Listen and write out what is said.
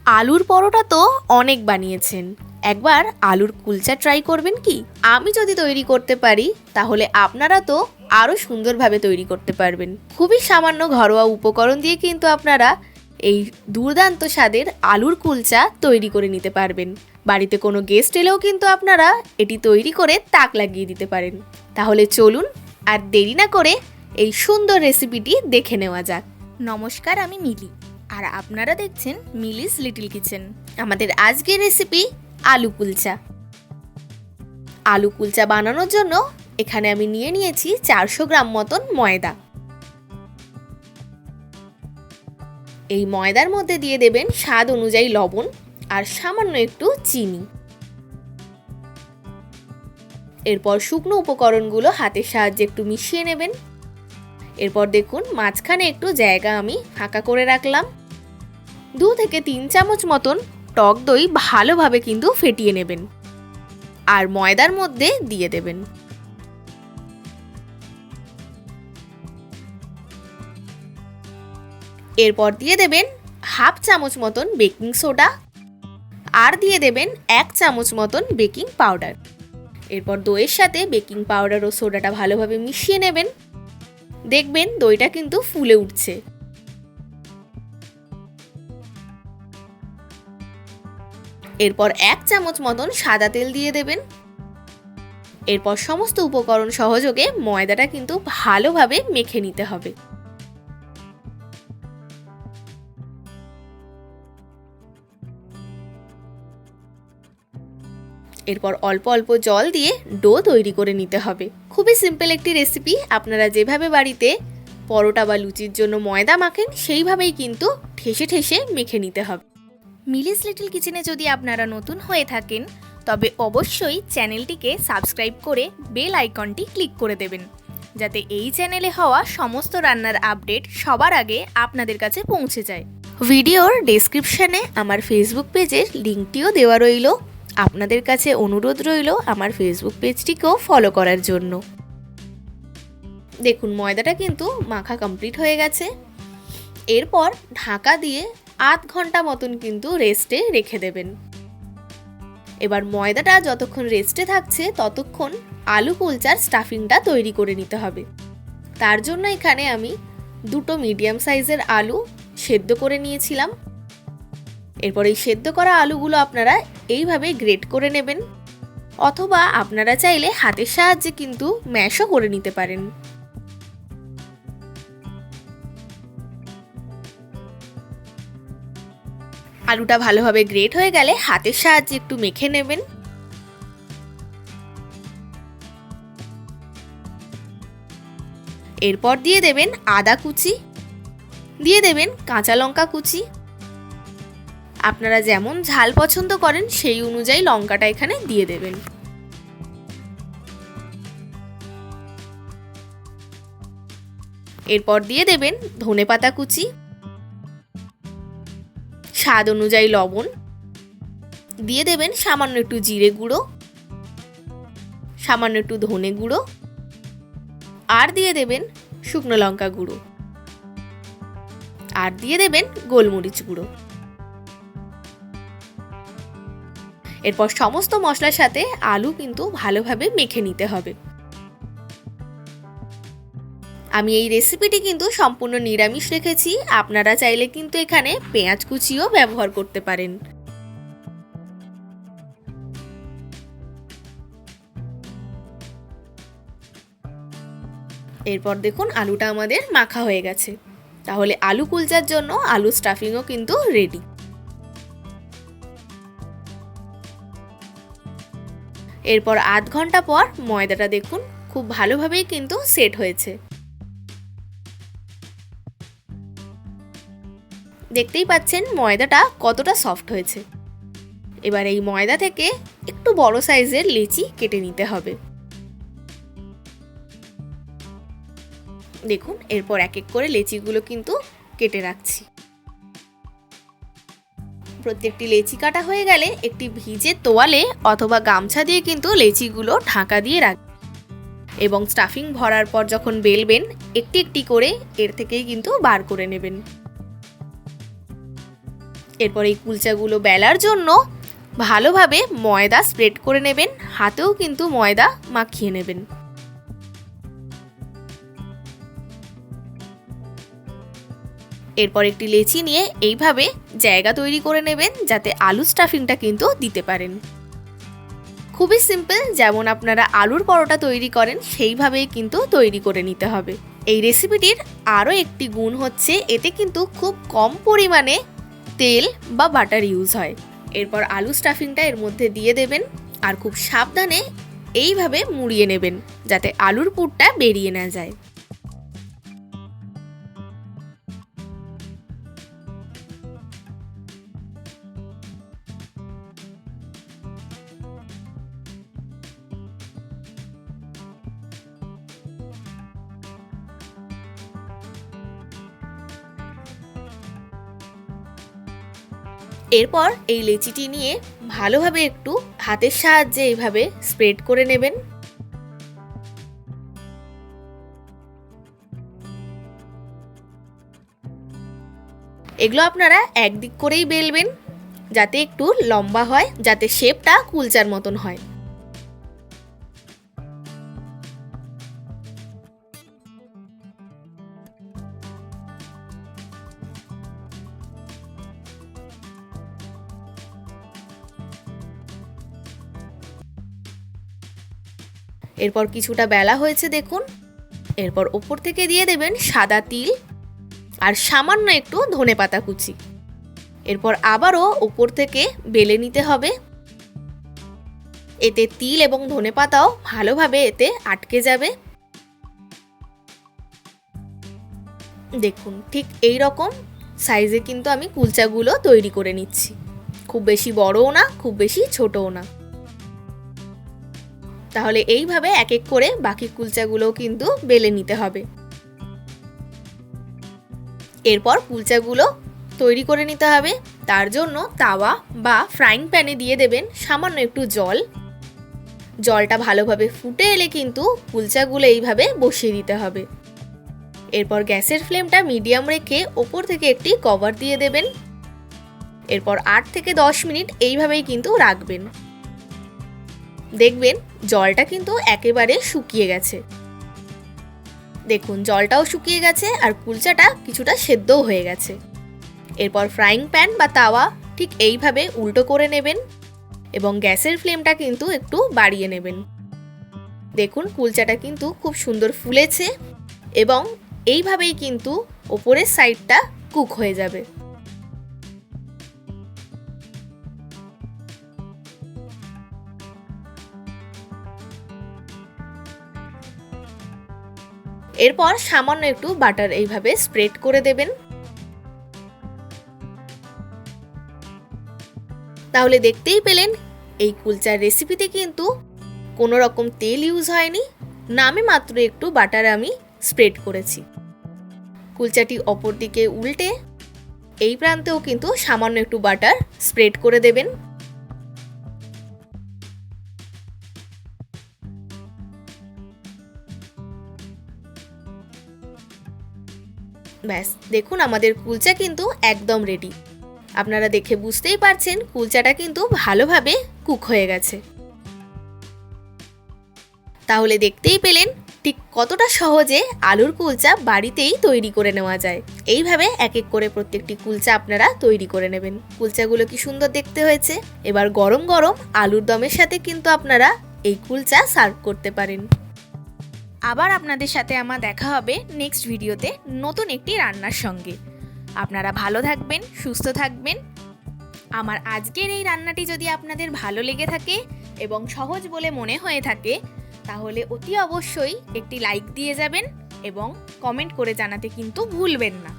আলুর পরোটা তো অনেক বানিয়েছেন, একবার আলুর কুলচা ট্রাই করবেন কি? আমি যদি তৈরি করতে পারি তাহলে আপনারা তো আরও সুন্দরভাবে তৈরি করতে পারবেন। খুবই সামান্য ঘরোয়া উপকরণ দিয়ে কিন্তু আপনারা এই দুর্দান্ত স্বাদের আলুর কুলচা তৈরি করে নিতে পারবেন। বাড়িতে কোনো গেস্ট এলেও কিন্তু আপনারা এটি তৈরি করে তাক লাগিয়ে দিতে পারেন। তাহলে চলুন আর দেরি না করে এই সুন্দর রেসিপিটি দেখে নেওয়া যাক। নমস্কার, আমি মিলি, আর আপনারা দেখছেন মিলিস লিটল কিচেন। আমাদের আজকের রেসিপি আলু কুলচা। আলু কুলচা বানানোর জন্য এখানে আমি নিয়ে নিয়েছি 400 গ্রাম মতন ময়দা। এই ময়দার মধ্যে দিয়ে দেবেন স্বাদ অনুযায়ী লবণ আর সামান্য একটু চিনি। এরপর শুকনো উপকরণগুলো হাতের সাহায্যে একটু মিশিয়ে নেবেন। এরপর দেখুন মাঝখানে একটু জায়গা আমি ফাঁকা করে রাখলাম। 2 থেকে 3 চামচ মতন টক দই ভালোভাবে কিন্তু ফেটিয়ে নেবেন আর ময়দার মধ্যে দিয়ে দেবেন। এরপর দিয়ে দেবেন হাফ চামচ মতন বেকিং সোডা আর দিয়ে দেবেন 1 চামচ মতন বেকিং পাউডার। এরপর দইয়ের সাথে বেকিং পাউডার ও সোডাটা ভালোভাবে মিশিয়ে নেবেন। দেখবেন দইটা কিন্তু ফুলে উঠছে। এরপর 1 চামচ মতন সাদা তেল দিয়ে দেবেন। এরপর সমস্ত উপকরণ সহযোগে ময়দাটা কিন্তু ভালোভাবে মেখে নিতে হবে। এরপর অল্প অল্প জল দিয়ে ডো তৈরি করে নিতে হবে। খুবই সিম্পল একটি রেসিপি। আপনারা যেভাবে বাড়িতে পরোটা বা লুচির জন্য ময়দা মাখেন সেইভাবেই কিন্তু ঠেসে ঠেসে মেখে নিতে হবে। মিলিস লিটল কিচেনে যদি আপনারা নতুন হয়ে থাকেন তবে অবশ্যই চ্যানেলটিকে সাবস্ক্রাইব করে বেল আইকনটি ক্লিক করে দেবেন, যাতে এই চ্যানেলে হওয়া সমস্ত রান্নার আপডেট সবার আগে আপনাদের কাছে পৌঁছে যায়। ভিডিওর ডেসক্রিপশনে আমার ফেসবুক পেজের লিঙ্কটিও দেওয়া রইল। আপনাদের কাছে অনুরোধ রইল আমার ফেসবুক পেজটিকেও ফলো করার জন্য। দেখুন ময়দাটা কিন্তু মাখা কমপ্লিট হয়ে গেছে। এরপর ঢাকা দিয়ে আধ ঘন্টা মতন কিন্তু রেস্টে রেখে দেবেন। এবার ময়দাটা যতক্ষণ রেস্টে থাকছে ততক্ষণ আলু কুলচার স্টাফিংটা তৈরি করে নিতে হবে। তার জন্য এখানে আমি 2টো মিডিয়াম সাইজের আলু সেদ্ধ করে নিয়েছিলাম। এরপর এই সেদ্ধ করা আলুগুলো আপনারা এইভাবে গ্রেট করে নেবেন, অথবা আপনারা চাইলে হাতের সাহায্যে কিন্তু ম্যাশও করে নিতে পারেন। আলুটা ভালোভাবে গ্রেট হয়ে গেলে হাতের সাহায্যে একটু মেখে নেবেন। এরপর দিয়ে দেবেন আদা কুচি, দিয়ে দেবেন কাঁচা লঙ্কা কুচি। আপনারা যেমন ঝাল পছন্দ করেন সেই অনুযায়ী লঙ্কাটা এখানে দিয়ে দেবেন। এরপর দিয়ে দেবেন ধনেপাতা কুচি, স্বাদ অনুযায়ী লবণ, দিয়ে দেবেন সামান্য একটু জিরে গুঁড়ো, সামান্য একটু ধনে গুঁড়ো, আর দিয়ে দেবেন শুকনো লঙ্কা গুঁড়ো, আর দিয়ে দেবেন গোলমরিচ গুঁড়ো। এরপর সমস্ত মশলার সাথে আলু কিন্তু ভালোভাবে মেখে নিতে হবে। আমি এই রেসিপিটি কিন্তু সম্পূর্ণ নিরামিষ রেখেছি। আপনারা চাইলে কিন্তু এখানে পেঁয়াজ কুচিও ব্যবহার করতে পারেন। এরপর দেখুন আলুটা আমাদের মাখা হয়ে গেছে। তাহলে আলু কুলচার জন্য আলু স্টাফিংও কিন্তু রেডি। এরপর আধ ঘন্টা পর ময়দাটা দেখুন খুব ভালোভাবেই কিন্তু সেট হয়েছে। দেখতেই পাচ্ছেন ময়দাটা কতটা সফট হয়েছে। এবার এই ময়দা থেকে একটু বড় সাইজের লেচি কেটে নিতে হবে। দেখুন এরপর এক এক করে লেচিগুলো কিন্তু কেটে রাখছি। প্রত্যেকটি লেচি কাটা হয়ে গেলে একটি ভিজে তোয়ালে অথবা গামছা দিয়ে কিন্তু লেচিগুলো ঢাকা দিয়ে রাখবেন এবং স্টাফিং ভরার পর যখন বেলবেন একটি একটি করে এর থেকেই কিন্তু বার করে নেবেন। এরপর এই কুলচাগুলো বেলার জন্য ভালোভাবে ময়দা স্প্রেড করে নেবেন, হাতেও কিন্তু ময়দা মাখিয়ে নেবেন। এরপর একটি লেচি নিয়ে এইভাবে জায়গা তৈরি করে নেবেন যাতে আলু স্টাফিংটা কিন্তু দিতে পারেন। খুবই সিম্পল, যেমন আপনারা আলুর পরোটা তৈরি করেন সেইভাবেই কিন্তু তৈরি করে নিতে হবে। এই রেসিপিটির আরও একটি গুণ হচ্ছে এতে কিন্তু খুব কম পরিমাণে তেল বা বাটার ইউজ হয়। এরপর আলু স্টাফিংটা এর মধ্যে দিয়ে দেবেন আর খুব সাবধানে এইভাবে মুড়িয়ে নেবেন যাতে আলুর পুরটা বেরিয়ে না যায়। এরপর এই লেচিটি নিয়ে ভালোভাবে একটু হাতের সাহায্যে এইভাবে স্প্রেড করে নেবেন। এগুলো আপনারা একদিক করেই বেলবেন যাতে একটু লম্বা হয়, যাতে শেপটা কুলচার মতন হয়। এরপর কিছুটা বেলা হয়েছে দেখুন। এরপর ওপর থেকে দিয়ে দেবেন সাদা তিল আর সামান্য একটু ধনেপাতা কুচি। এরপর আবারও ওপর থেকে বেলে নিতে হবে। এতে তিল এবং ধনেপাতাও ভালোভাবে এতে আটকে যাবে। দেখুন ঠিক এই রকম সাইজে কিন্তু আমি কুলচাগুলো তৈরি করে নিচ্ছি। খুব বেশি বড়ও না, খুব বেশি ছোটও না। তাহলে এইভাবে এক এক করে বাকি কুলচাগুলোও কিন্তু বেলে নিতে হবে। এরপর কুলচাগুলো তৈরি করে নিতে হবে। তার জন্য তাওয়া বা ফ্রাইং প্যানে দিয়ে দেবেন সামান্য একটু জল। জলটা ভালোভাবে ফুটে এলে কিন্তু কুলচাগুলো এইভাবে বসিয়ে দিতে হবে। এরপর গ্যাসের ফ্লেমটা মিডিয়াম রেখে ওপর থেকে একটি কভার দিয়ে দেবেন। এরপর 8 থেকে 10 মিনিট এইভাবেই কিন্তু রাখবেন। দেখবেন জলটা কিন্তু একেবারে শুকিয়ে গেছে। দেখুন জলটাও শুকিয়ে গেছে আর কুলচাটা কিছুটা সেদ্ধও হয়ে গেছে। এরপর ফ্রাইং প্যান বা তাওয়া ঠিক এইভাবে উল্টো করে নেবেন এবং গ্যাসের ফ্লেমটা কিন্তু একটু বাড়িয়ে নেবেন। দেখুন কুলচাটা কিন্তু খুব সুন্দর ফুলেছে এবং এইভাবেই কিন্তু ওপরের সাইডটা কুক হয়ে যাবে। এরপর সামান্য একটু বাটার এইভাবে স্প্রেড করে দেবেন। তাহলে দেখতেই পেলেন এই কুলচার রেসিপিতে কিন্তু কোনো রকম তেল ইউজ হয়নি, নামে মাত্র একটু বাটার আমি স্প্রেড করেছি। কুলচাটি অপর দিকে উল্টে এই প্রান্তেও কিন্তু সামান্য একটু বাটার স্প্রেড করে দেবেন। ব্যাস দেখুন আমাদের কুলচা কিন্তু একদম রেডি। আপনারা দেখে বুঝতেই পারছেন কুলচাটা কিন্তু ভালোভাবে কুক হয়ে গেছে। তাহলে দেখতেই পেলেন ঠিক কতটা সহজে আলুর কুলচা বাড়িতেই তৈরি করে নেওয়া যায়। এইভাবে এক এক করে প্রত্যেকটি কুলচা আপনারা তৈরি করে নেবেন। কুলচাগুলো কি সুন্দর দেখতে হয়েছে। এবার গরম গরম আলুর দমের সাথে কিন্তু আপনারা এই কুলচা সার্ভ করতে পারেন। আবার আপনাদের সাথে আমার দেখা হবে নেক্সট ভিডিওতে নতুন একটি রান্নার সঙ্গে। আপনারা ভালো থাকবেন, সুস্থ থাকবেন। আমার আজকের এই রান্নাটি যদি আপনাদের ভালো লেগে থাকে এবং সহজ বলে মনে হয়ে থাকে তাহলে অতি অবশ্যই একটি লাইক দিয়ে যাবেন এবং কমেন্ট করে জানাতে কিন্তু ভুলবেন না।